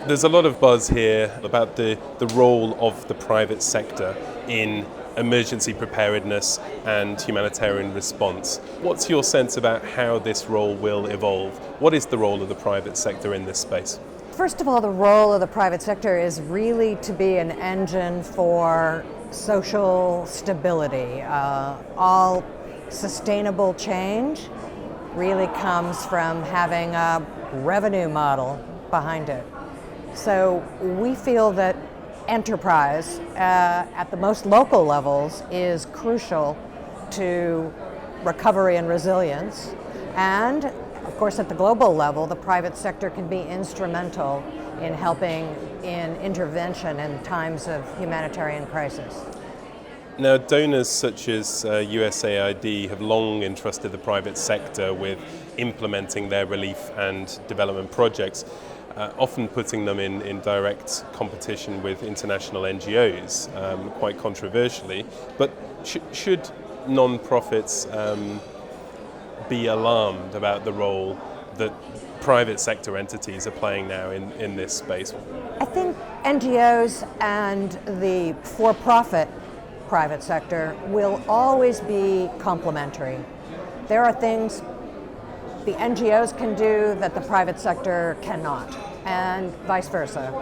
There's a lot of buzz here about the role of the private sector in emergency preparedness and humanitarian response. What's your sense about how this role will evolve? What is the role of the private sector in this space? First of all, the role of the private sector is really to be an engine for social stability. All sustainable change really comes from having a revenue model behind it. So we feel that enterprise at the most local levels is crucial to recovery and resilience. And of course, at the global level, the private sector can be instrumental in helping in intervention in times of humanitarian crisis. Now, donors such as USAID have long entrusted the private sector with implementing their relief and development projects, often putting them in direct competition with international NGOs, quite controversially. But should non-profits be alarmed about the role that private sector entities are playing now in this space? I think NGOs and the for-profit private sector will always be complementary. There are things the NGOs can do that the private sector cannot, and vice versa.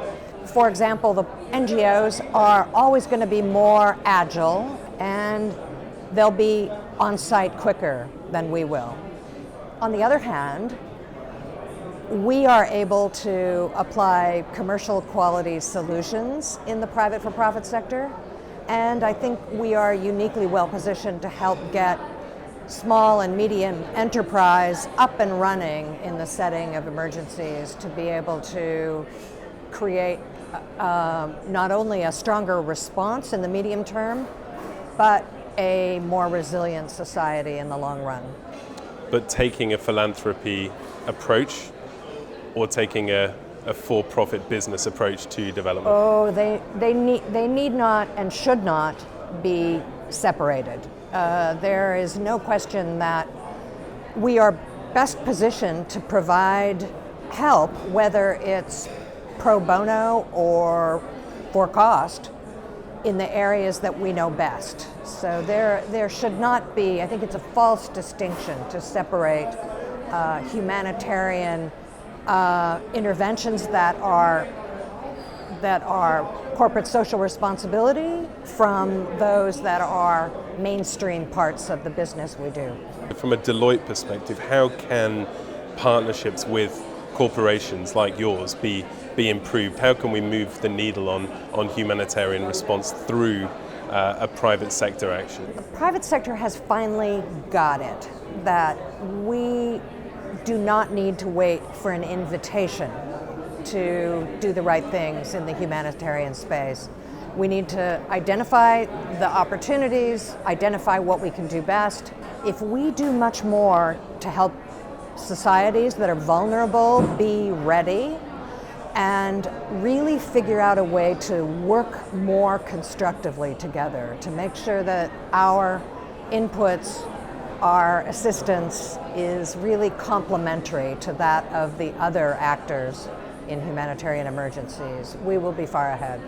For example, the NGOs are always going to be more agile and they'll be on site quicker than we will. On the other hand, we are able to apply commercial quality solutions in the private for-profit sector, and I think we are uniquely well positioned to help get small and medium enterprise up and running in the setting of emergencies, to be able to create not only a stronger response in the medium term, but a more resilient society in the long run. But taking a philanthropy approach or taking a for-profit business approach to development? Oh, they need not and should not be separated. There is no question that we are best positioned to provide help, whether it's pro bono or for cost, in the areas that we know best. So there should not be, I think it's a false distinction to separate humanitarian interventions that are corporate social responsibility from those that are mainstream parts of the business we do. From a Deloitte perspective, how can partnerships with corporations like yours be improved? How can we move the needle on humanitarian response through a private sector action? The private sector has finally got it, that we do not need to wait for an invitation to do the right things in the humanitarian space. We need to identify the opportunities, identify what we can do best. If we do much more to help societies that are vulnerable be ready and really figure out a way to work more constructively together to make sure that our inputs, our assistance is really complementary to that of the other actors in humanitarian emergencies, we will be far ahead.